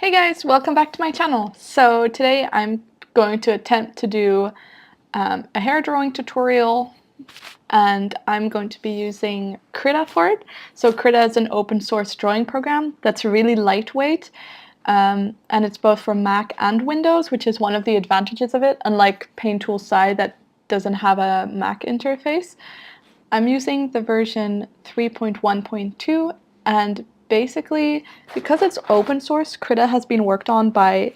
Hey guys, welcome back to my channel. So today I'm going to attempt to do a hair drawing tutorial, and I'm going to be using Krita for it. So Krita is an open source drawing program that's really lightweight, and it's both for Mac and Windows, which is one of the advantages of it, unlike Paint Tool Side that doesn't have a Mac interface. I'm using the version 3.1.2, and basically, because it's open source, Krita has been worked on by,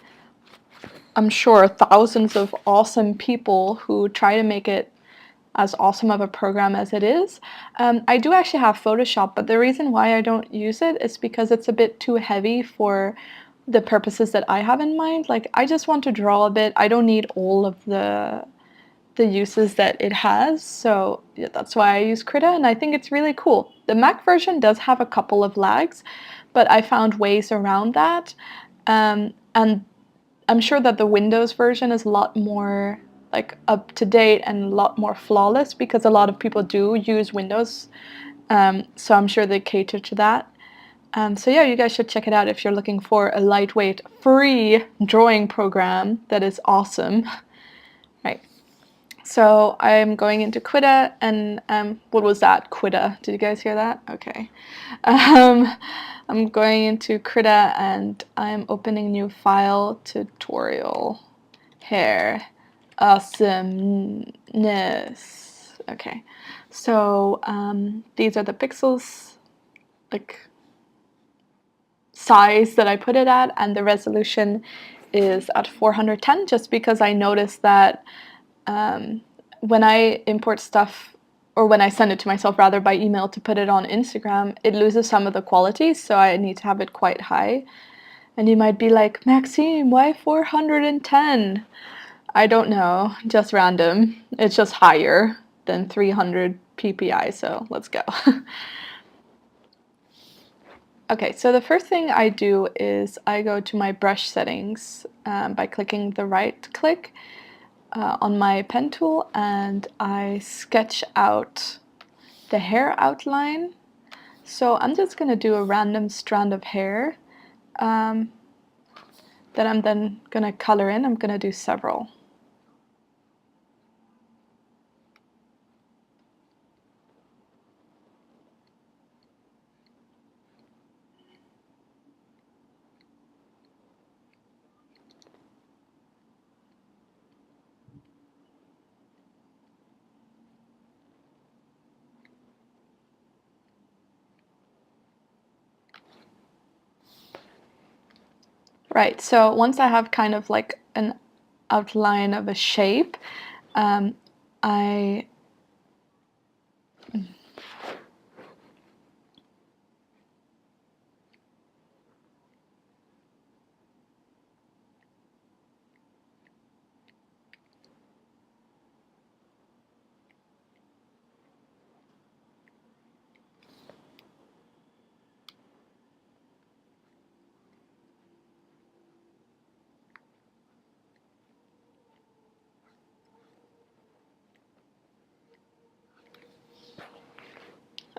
I'm sure, thousands of awesome people who try to make it as awesome of a program as it is. I do actually have Photoshop, but the reason why I don't use it is because it's a bit too heavy for the purposes that I have in mind. Like, I just want to draw a bit. I don't need all of the uses that it has, so yeah, that's why I use Krita, and I think it's really cool. The Mac version does have a couple of lags, but I found ways around that, and I'm sure that the Windows version is a lot more like up to date and a lot more flawless because a lot of people do use Windows, so I'm sure they cater to that. So yeah, you guys should check it out if you're looking for a lightweight, free drawing program that is awesome. Right. So I'm going into Krita, and what was that? Krita. Did you guys hear that? Okay. I'm going into Krita, and I'm opening new file, tutorial, hair, awesomeness. Okay. So these are the pixels, like size that I put it at, and the resolution is at 410, just because I noticed that when I import stuff, or when I send it to myself rather by email to put it on Instagram, it loses some of the quality, so I need to have it quite high. And you might be like, Maxime, why 410? I don't know, just random. It's just higher than 300 ppi, so let's go. Okay, so the first thing I do is I go to my brush settings by clicking the right click on my pen tool, and I sketch out the hair outline. So I'm just going to do a random strand of hair that I'm then going to color in. I'm going to do several. Right, so once I have kind of like an outline of a shape, I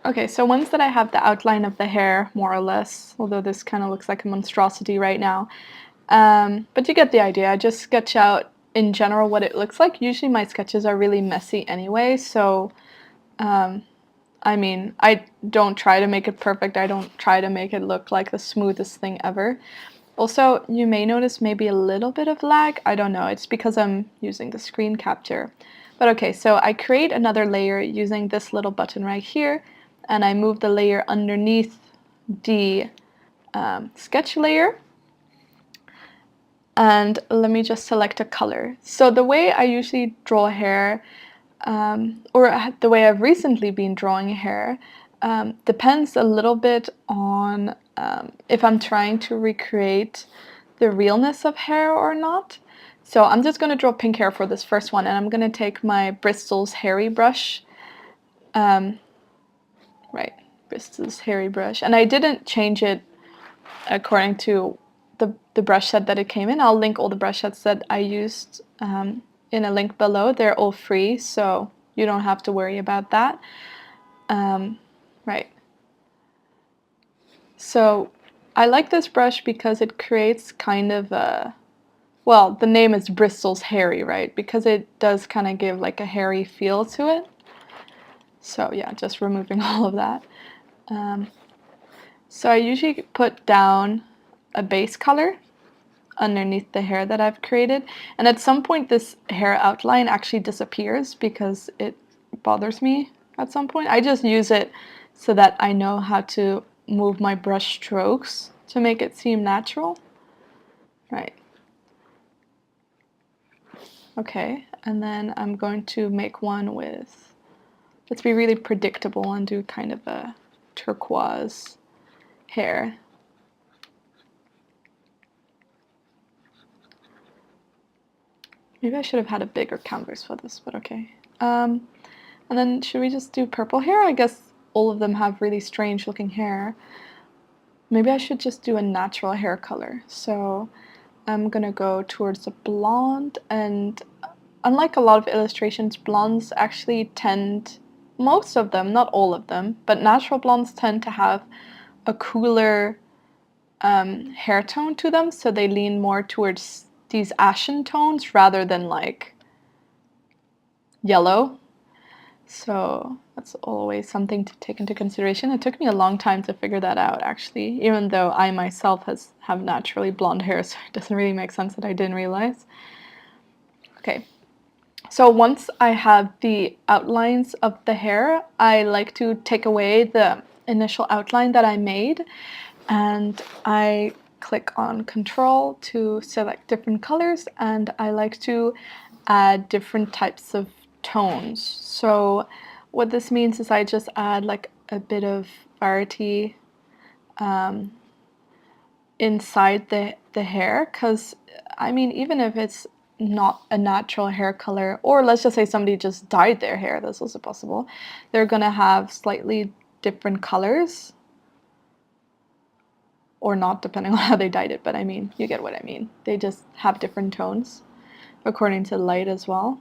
okay, so once that I have the outline of the hair, more or less, although this kind of looks like a monstrosity right now, but you get the idea. I just sketch out in general what it looks like. Usually my sketches are really messy anyway, so I mean, I don't try to make it perfect. I don't try to make it look like the smoothest thing ever. Also, you may notice maybe a little bit of lag. I don't know. It's because I'm using the screen capture. But okay, so I create another layer using this little button right here, and I move the layer underneath the sketch layer. And let me just select a color. So the way I usually draw hair, or the way I've recently been drawing hair, depends a little bit on if I'm trying to recreate the realness of hair or not. So I'm just going to draw pink hair for this first one, and I'm going to take my Bristol's hairy brush. Right, Bristol's hairy brush. And I didn't change it according to the brush set that it came in. I'll link all the brush sets that I used in a link below. They're all free, so you don't have to worry about that. Right. So I like this brush because it creates kind of a, well, the name is Bristol's Hairy, right? Because it does kind of give like a hairy feel to it. So yeah, just removing all of that. So I usually put down a base color underneath the hair that I've created. And at some point this hair outline actually disappears because it bothers me at some point. I just use it so that I know how to move my brush strokes to make it seem natural. Right. Okay, and then I'm going to make one with, let's be really predictable and do kind of a turquoise hair. Maybe I should have had a bigger canvas for this, but okay. And then should we just do purple hair? I guess all of them have really strange looking hair. Maybe I should just do a natural hair color. So I'm gonna go towards a blonde, and unlike a lot of illustrations, blondes actually tend, most of them, not all of them, but natural blondes tend to have a cooler hair tone to them, so they lean more towards these ashen tones rather than like yellow. So that's always something to take into consideration. It took me a long time to figure that out, actually, even though I myself have naturally blonde hair, so it doesn't really make sense that I didn't realize. Okay, so once I have the outlines of the hair, I like to take away the initial outline that I made, and I click on Control to select different colors, and I like to add different types of tones. So what this means is I just add like a bit of variety inside the hair, because I mean, even if it's not a natural hair color, or let's just say somebody just dyed their hair, that's also possible, they're gonna have slightly different colors, or not, depending on how they dyed it, but I mean, you get what I mean. They just have different tones according to light as well.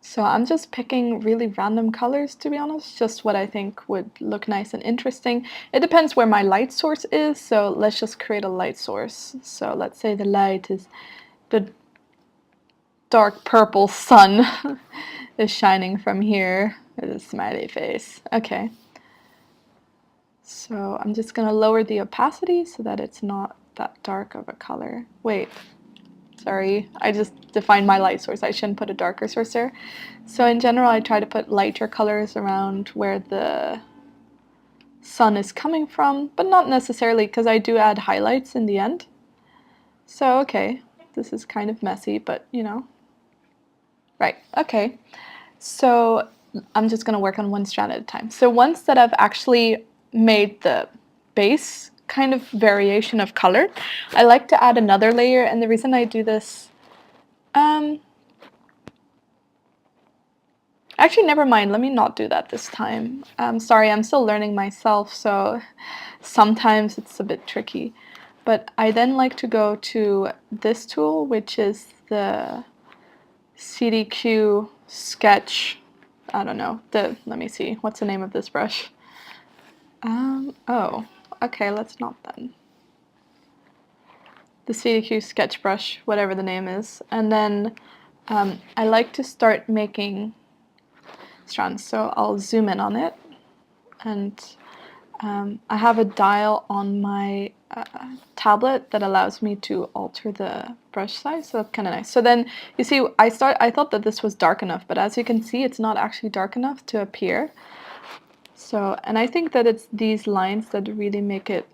So I'm just picking really random colors, to be honest, just what I think would look nice and interesting. It depends where my light source is, so let's just create a light source. So let's say the light is the dark purple sun is shining from here with a smiley face. Okay. So I'm just gonna lower the opacity so that it's not that dark of a color. Wait, sorry, I just defined my light source. I shouldn't put a darker source there. So in general, I try to put lighter colors around where the sun is coming from, but not necessarily, because I do add highlights in the end. So, okay, this is kind of messy, but you know. Right, okay. So I'm just gonna work on one strand at a time. So once that I've actually made the base kind of variation of color, I like to add another layer, and the reason I do this, actually, never mind, let me not do that this time. Sorry, I'm still learning myself, so sometimes it's a bit tricky. But I then like to go to this tool, which is the CDQ sketch. I don't know, let me see, what's the name of this brush? Oh, okay, let's not then. The CDQ sketch brush, whatever the name is. And then I like to start making strands, so I'll zoom in on it, and I have a dial on my tablet that allows me to alter the brush size, so that's kind of nice. So then you see, I thought that this was dark enough, but as you can see, it's not actually dark enough to appear. So, and I think that it's these lines that really make it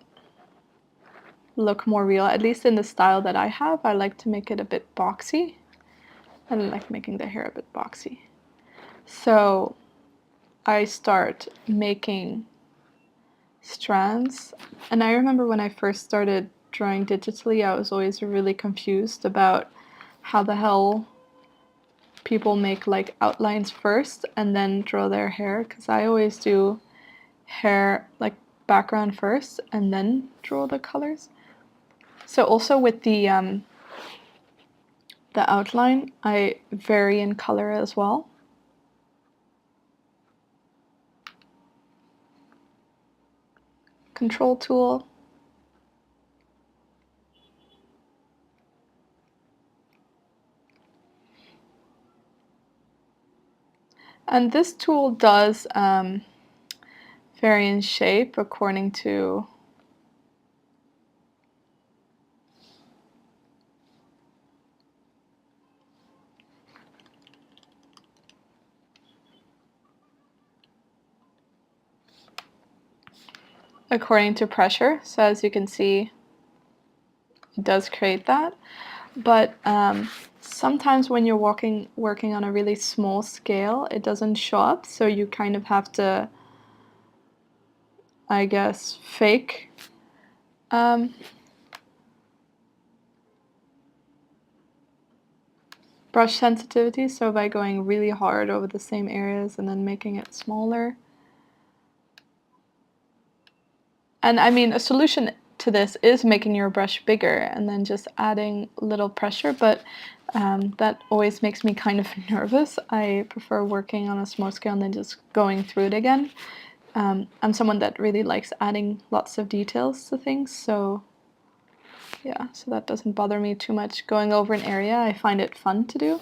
look more real, at least in the style that I have. I like to make it a bit boxy. I like making the hair a bit boxy. So I start making strands, and I remember when I first started drawing digitally, I was always really confused about how the hell people make like outlines first and then draw their hair, because I always do hair like background first and then draw the colors. So also with the the outline, I vary in color as well. Control tool. And this tool does vary in shape according to pressure. So as you can see, it does create that. But sometimes when you're working on a really small scale, it doesn't show up. So you kind of have to, I guess, fake brush sensitivity. So by going really hard over the same areas and then making it smaller. And I mean, a solution to this is making your brush bigger and then just adding little pressure, but that always makes me kind of nervous. I prefer working on a small scale and then just going through it again. I'm someone that really likes adding lots of details to things, so yeah, so that doesn't bother me too much. Going over an area, I find it fun to do.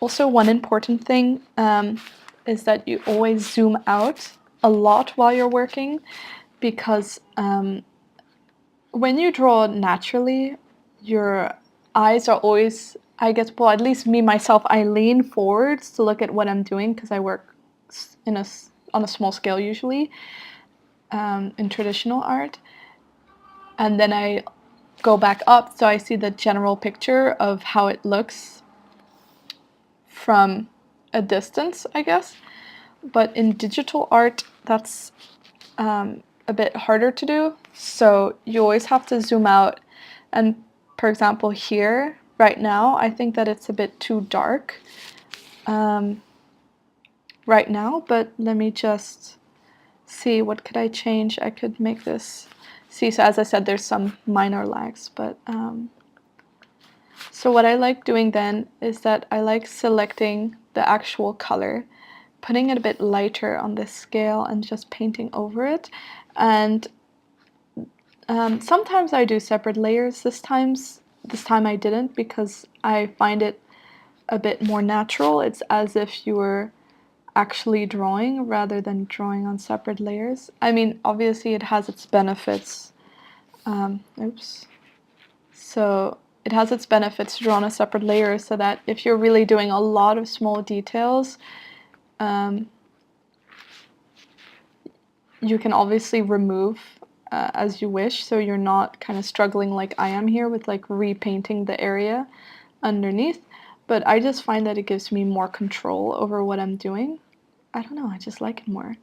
Also, one important thing is that you always zoom out a lot while you're working, because when you draw naturally, your eyes are always, I guess, well, at least me, myself, I lean forwards to look at what I'm doing because I work on a small scale usually in traditional art. And then I go back up so I see the general picture of how it looks from a distance, I guess. But in digital art, that's a bit harder to do. So you always have to zoom out. And for example, here, right now, I think that it's a bit too dark right now, but let me just see, what could I change? I could make this, see, so as I said, there's some minor lags, but so what I like doing then is that I like selecting the actual color, putting it a bit lighter on this scale and just painting over it. And sometimes I do separate layers. This time I didn't, because I find it a bit more natural. It's as if you were actually drawing rather than drawing on separate layers. I mean, obviously it has its benefits. So it has its benefits to draw on a separate layer, so that if you're really doing a lot of small details, you can obviously remove as you wish, so you're not kind of struggling like I am here with like repainting the area underneath. But I just find that it gives me more control over what I'm doing. I don't know, I just like it more.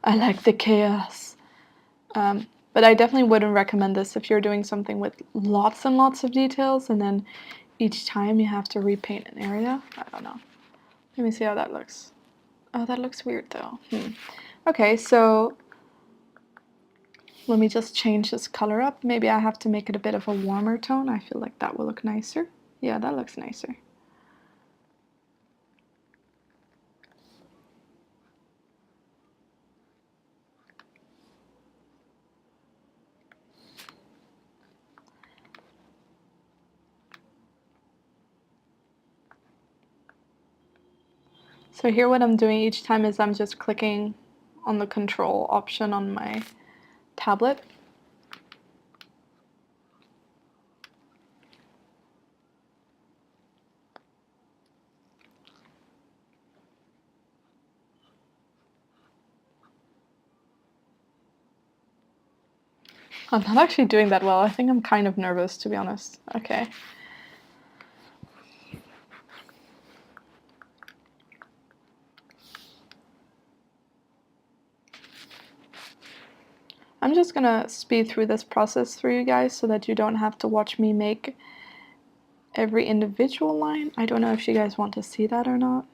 I like the chaos. But I definitely wouldn't recommend this if you're doing something with lots and lots of details and then each time you have to repaint an area. I don't know. Let me see how that looks. Oh, that looks weird though. Okay, so let me just change this color up. Maybe I have to make it a bit of a warmer tone. I feel like that will look nicer. Yeah, that looks nicer. So here what I'm doing each time is I'm just clicking on the control option on my tablet. I'm not actually doing that well. I think I'm kind of nervous, to be honest. Okay. I'm just gonna speed through this process for you guys so that you don't have to watch me make every individual line. I don't know if you guys want to see that or not.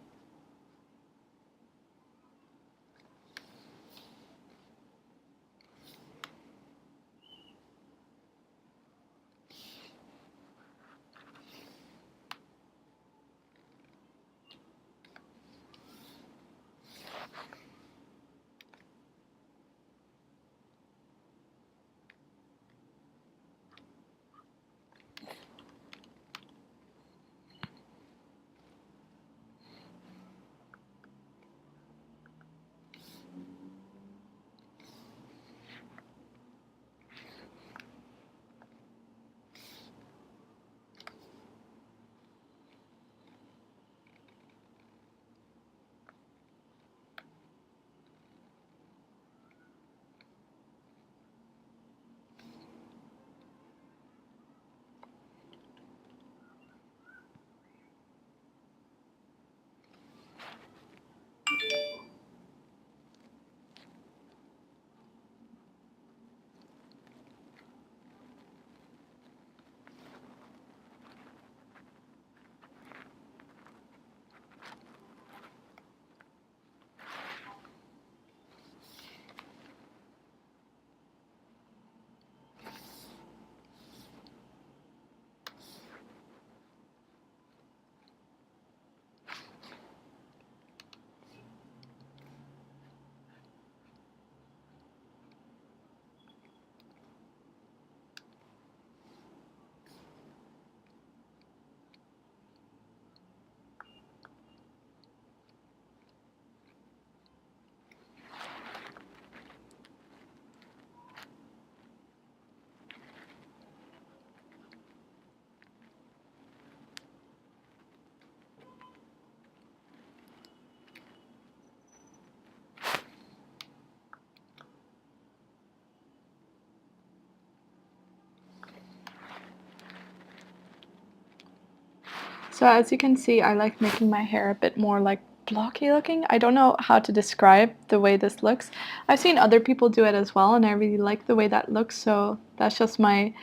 So as you can see, I like making my hair a bit more like blocky looking. I don't know how to describe the way this looks. I've seen other people do it as well, and I really like the way that looks, so that's just my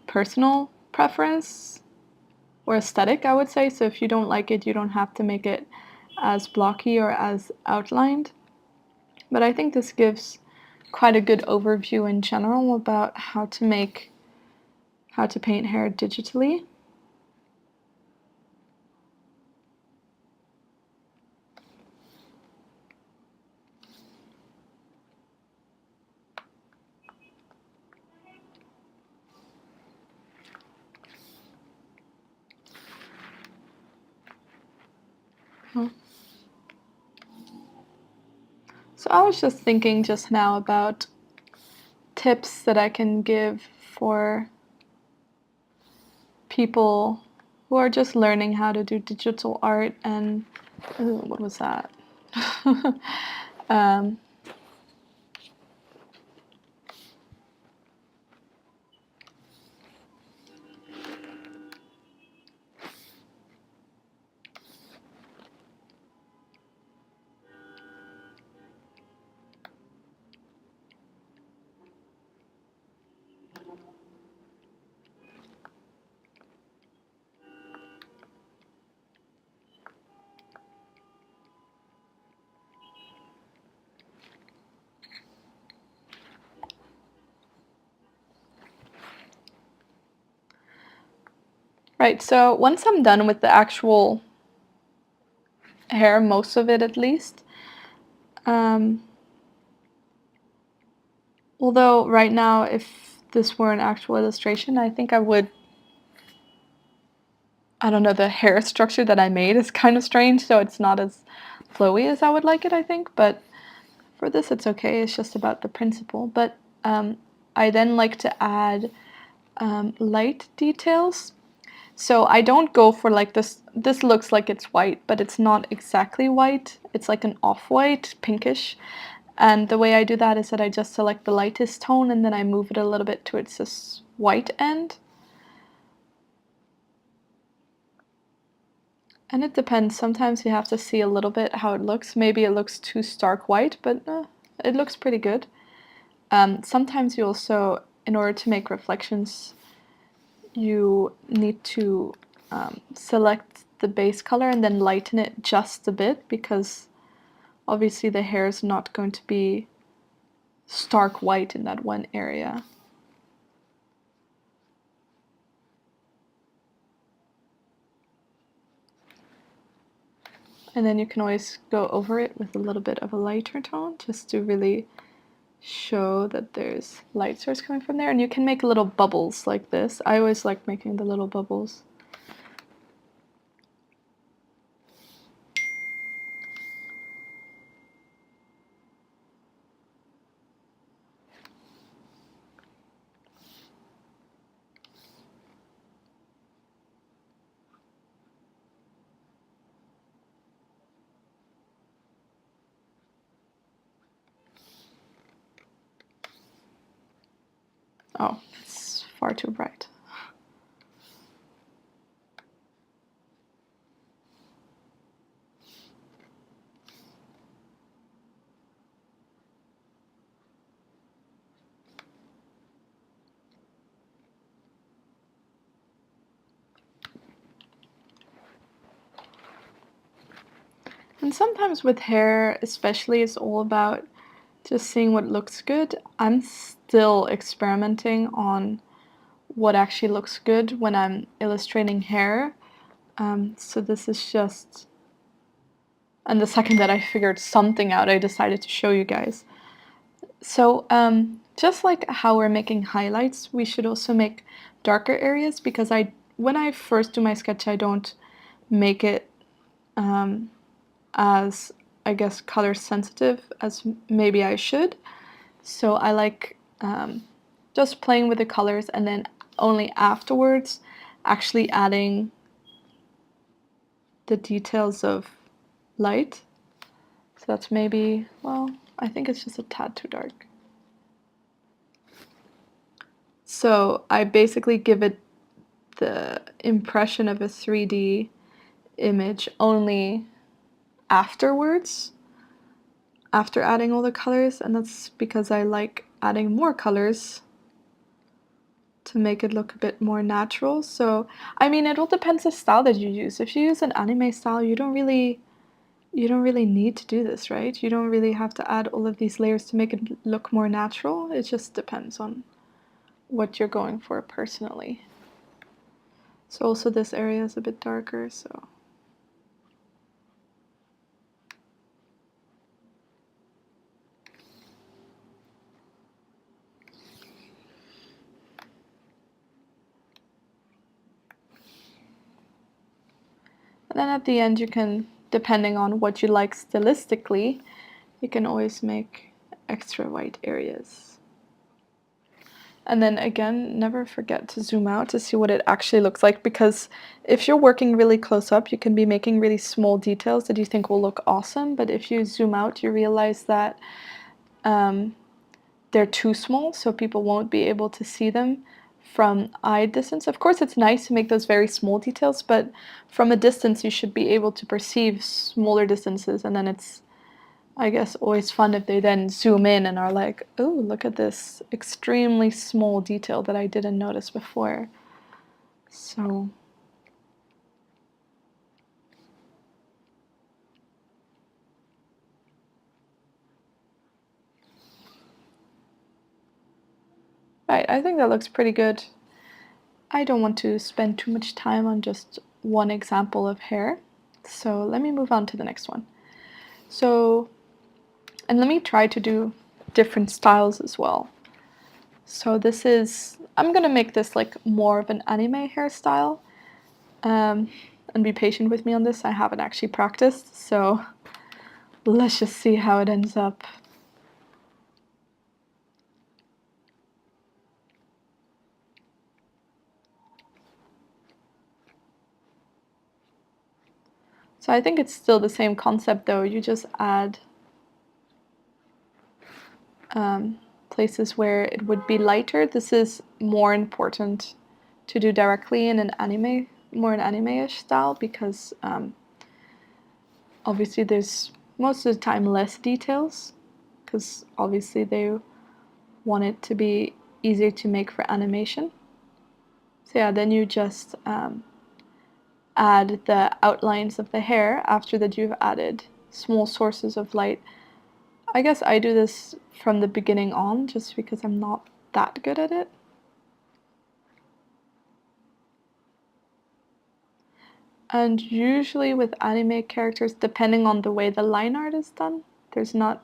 personal preference or aesthetic, I would say. So if you don't like it, you don't have to make it as blocky or as outlined. But I think this gives quite a good overview in general about how to paint hair digitally. So I was just thinking just now about tips that I can give for people who are just learning how to do digital art. And ooh, what was that? um, right, so once I'm done with the actual hair, most of it at least, um, although right now, if this were an actual illustration, I think I would, I don't know, the hair structure that I made is kind of strange, so it's not as flowy as I would like it, I think, but for this it's okay, it's just about the principle. But I then like to add light details. So I don't go for like this looks like it's white, but it's not exactly white. It's like an off-white, pinkish. And the way I do that is that I just select the lightest tone and then I move it a little bit towards this white end. And it depends. Sometimes you have to see a little bit how it looks. Maybe it looks too stark white, but it looks pretty good. Sometimes you also, in order to make reflections, you need to select the base color and then lighten it just a bit, because obviously the hair is not going to be stark white in that one area. And then you can always go over it with a little bit of a lighter tone just to really show that there's light source coming from there. And you can make little bubbles like this. I always like making the little bubbles. Oh, it's far too bright. And sometimes with hair, especially, it's all about just seeing what looks good. I'm still experimenting on what actually looks good when I'm illustrating hair. So this is just, and the second that I figured something out, I decided to show you guys. So just like how we're making highlights, we should also make darker areas, because when I first do my sketch, I don't make it as, I guess, color sensitive as maybe I should. So I like just playing with the colors and then only afterwards actually adding the details of light. So that's maybe, well, I think it's just a tad too dark. So I basically give it the impression of a 3D image only afterwards, after adding all the colors, and that's because I like adding more colors to make it look a bit more natural. So, I mean, it all depends the style that you use. If you use an anime style, you don't really need to do this, right? You don't really have to add all of these layers to make it look more natural. It just depends on what you're going for personally. So also this area is a bit darker, so. And then at the end you can, depending on what you like stylistically, you can always make extra white areas. And then again, never forget to zoom out to see what it actually looks like, because if you're working really close up, you can be making really small details that you think will look awesome, but if you zoom out, you realize that they're too small, so people won't be able to see them from eye distance. Of course, it's nice to make those very small details, but from a distance, you should be able to perceive smaller distances, and then it's, I guess, always fun if they then zoom in and are like, oh, look at this extremely small detail that I didn't notice before. So right, I think that looks pretty good. I don't want to spend too much time on just one example of hair, so let me move on to the next one. So, and let me try to do different styles as well. So this is, I'm gonna make this like more of an anime hairstyle, and be patient with me on this. I haven't actually practiced, so let's just see how it ends up. So I think it's still the same concept though. You just add places where it would be lighter. This is more important to do directly in an anime, more an anime-ish style, because obviously there's most of the time less details, because obviously they want it to be easier to make for animation. So yeah, then you just add the outlines of the hair after that you've added small sources of light. I guess I do this from the beginning on just because I'm not that good at it. And usually with anime characters, depending on the way the line art is done, there's not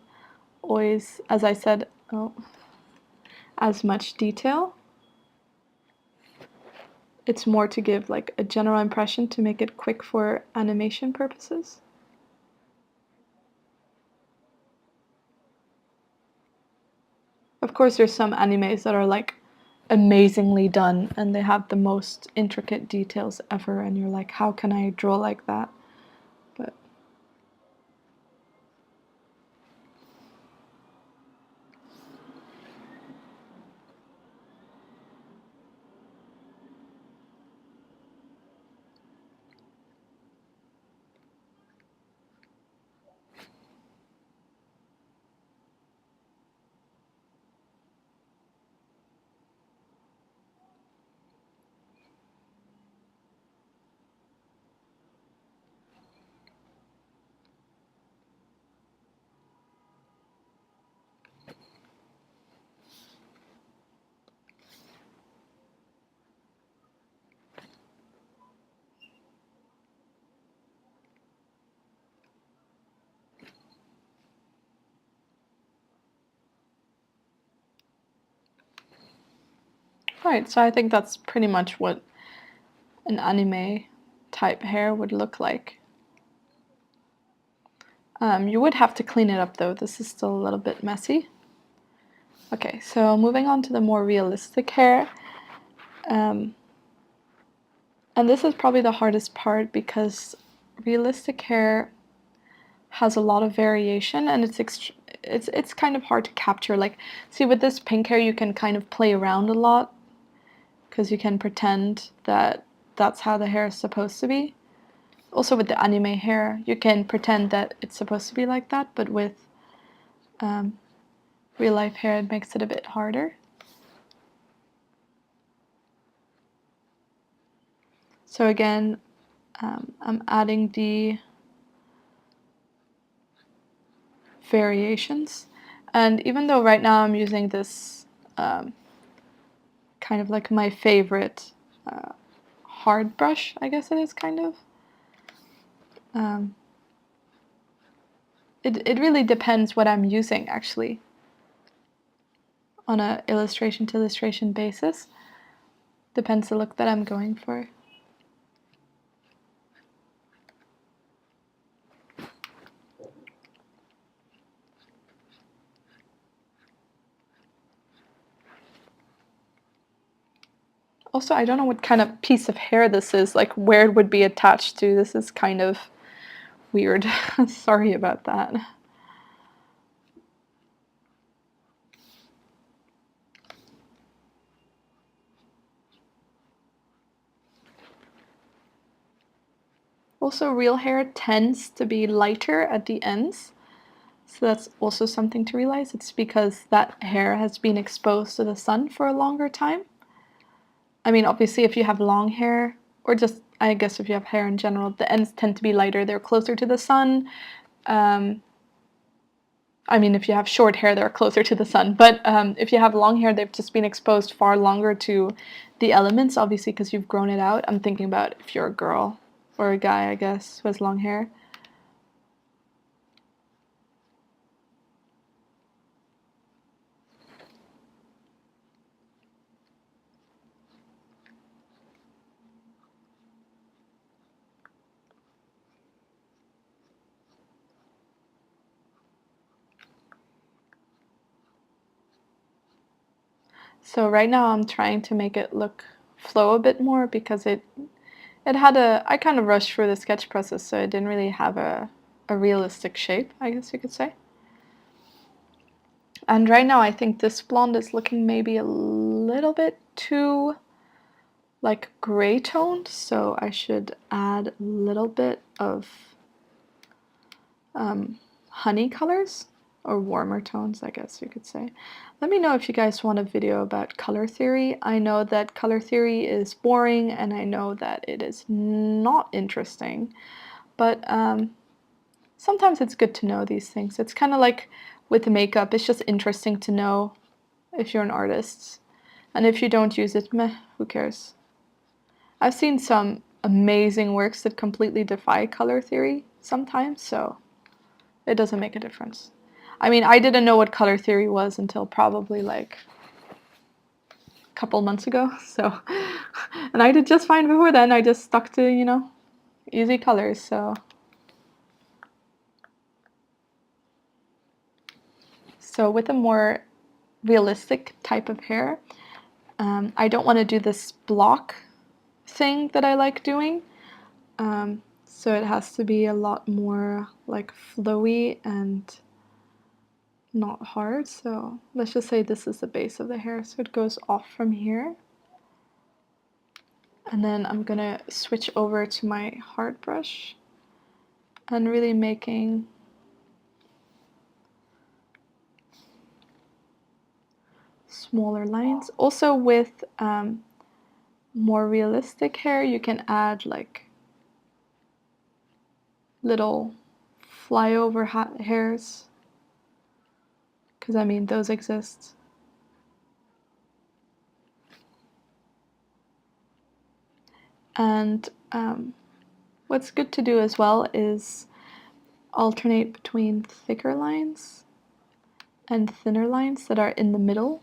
always, as I said, as much detail. It's more to give like a general impression to make it quick for animation purposes. Of course, there's some animes that are like amazingly done and they have the most intricate details ever, and you're like, how can I draw like that? But right, so I think that's pretty much what an anime type hair would look like. You would have to clean it up though, this is still a little bit messy. Okay, so moving on to the more realistic hair. And this is probably the hardest part because realistic hair has a lot of variation and it's kind of hard to capture. Like, see, with this pink hair you can kind of play around a lot because you can pretend that that's how the hair is supposed to be. Also with the anime hair, you can pretend that it's supposed to be like that, but with real life hair, it makes it a bit harder. So again, I'm adding the variations. And even though right now I'm using this kind of like my favorite hard brush, I guess it is kind of, it really depends what I'm using actually on a illustration to illustration basis. Depends the look that I'm going for. Also, I don't know what kind of piece of hair this is, like where it would be attached to. This is kind of weird. Sorry about that. Also, real hair tends to be lighter at the ends. So that's also something to realize. It's because that hair has been exposed to the sun for a longer time. I mean, obviously, if you have long hair, or just, I guess, if you have hair in general, the ends tend to be lighter. They're closer to the sun. I mean, if you have short hair, they're closer to the sun. But if you have long hair, they've just been exposed far longer to the elements, obviously, because you've grown it out. I'm thinking about if you're a girl or a guy, I guess, who has long hair. So right now I'm trying to make it look flow a bit more because it had a, I kind of rushed through the sketch process, so it didn't really have a realistic shape, I guess you could say. And right now I think this blonde is looking maybe a little bit too like gray toned, so I should add a little bit of honey colors, or warmer tones, I guess you could say. Let me know if you guys want a video about color theory. I know that color theory is boring, and I know that it is not interesting, but sometimes it's good to know these things. It's kind of like with makeup, it's just interesting to know if you're an artist. And if you don't use it, meh, who cares? I've seen some amazing works that completely defy color theory sometimes, so it doesn't make a difference. I mean, I didn't know what color theory was until probably like a couple months ago, so, and I did just fine before then. I just stuck to, you know, easy colors, so. So with a more realistic type of hair, I don't want to do this block thing that I like doing. So it has to be a lot more like flowy and not hard. So let's just say this is the base of the hair, so it goes off from here. And then I'm gonna switch over to my hard brush and really making smaller lines. Also with more realistic hair, you can add like little flyover hairs, because I mean those exist. And what's good to do as well is alternate between thicker lines and thinner lines that are in the middle.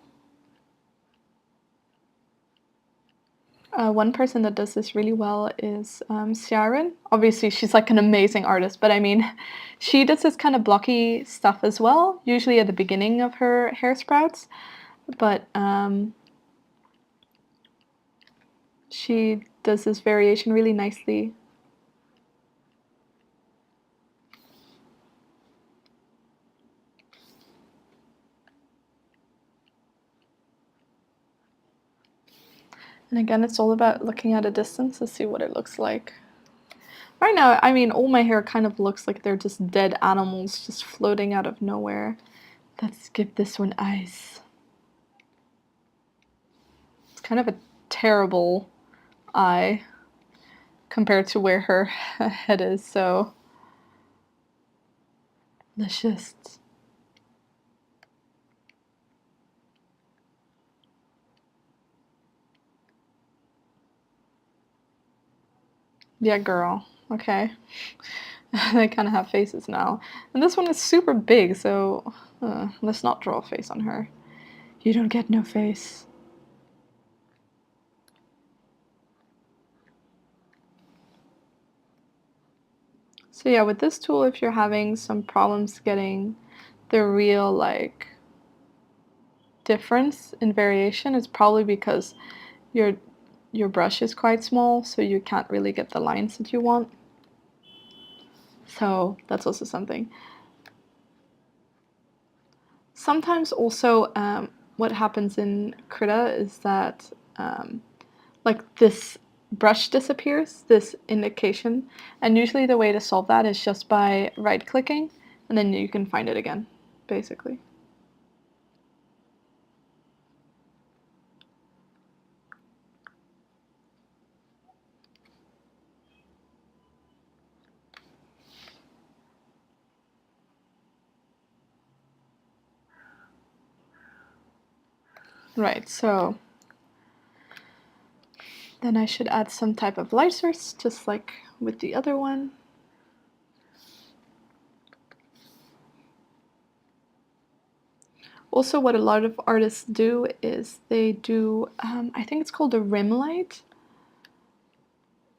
One person that does this really well is Sharon. Obviously, she's like an amazing artist, but I mean, she does this kind of blocky stuff as well, usually at the beginning of her hair sprouts. But she does this variation really nicely. And again, it's all about looking at a distance to see what it looks like. Right now, I mean, all my hair kind of looks like they're just dead animals just floating out of nowhere. Let's give this one eyes. It's kind of a terrible eye compared to where her head is, so let's just... Yeah, girl. Okay. They kind of have faces now. And this one is super big, so let's not draw a face on her. You don't get no face. So yeah, with this tool, if you're having some problems getting the real like difference in variation, it's probably because your brush is quite small, so you can't really get the lines that you want. So that's also something. Sometimes also what happens in Krita is that like this brush disappears, this indication, and usually the way to solve that is just by right clicking and then you can find it again, basically. Right, so then I should add some type of light source, just like with the other one. Also, what a lot of artists do is they do, I think it's called a rim light.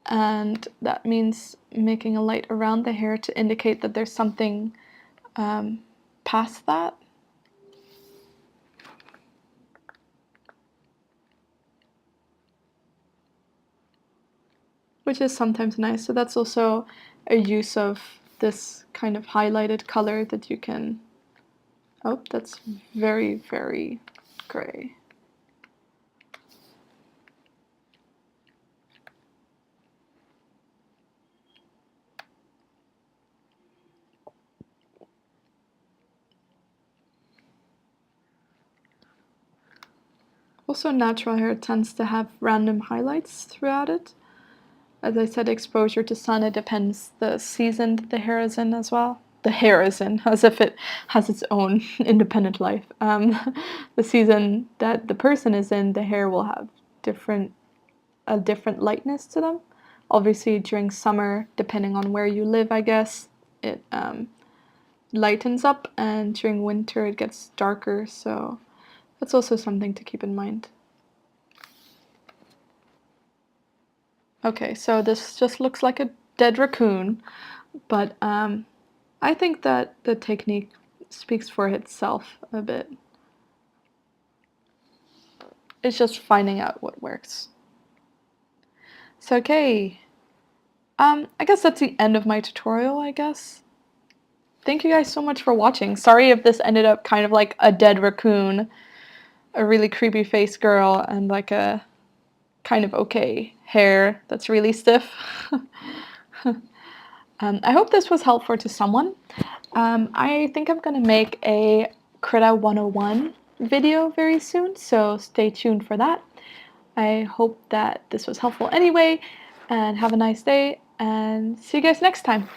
And that means making a light around the hair to indicate that there's something past that. Which is sometimes nice. So that's also a use of this kind of highlighted color that you can... Oh, that's very, very gray. Also, natural hair tends to have random highlights throughout it. As I said, exposure to sun, it depends the season that the hair is in as well. The hair is in, as if it has its own independent life. The season that the person is in, the hair will have a different lightness to them. Obviously, during summer, depending on where you live, I guess, it lightens up, and during winter, it gets darker, so that's also something to keep in mind. Okay, so this just looks like a dead raccoon, but I think that the technique speaks for itself a bit. It's just finding out what works. So, okay, I guess that's the end of my tutorial, I guess. Thank you guys so much for watching. Sorry if this ended up kind of like a dead raccoon, a really creepy face girl, and like a kind of okay hair that's really stiff. I hope this was helpful to someone. I think I'm gonna make a Krita 101 video very soon, so stay tuned for that. I hope that this was helpful anyway, and have a nice day, and see you guys next time.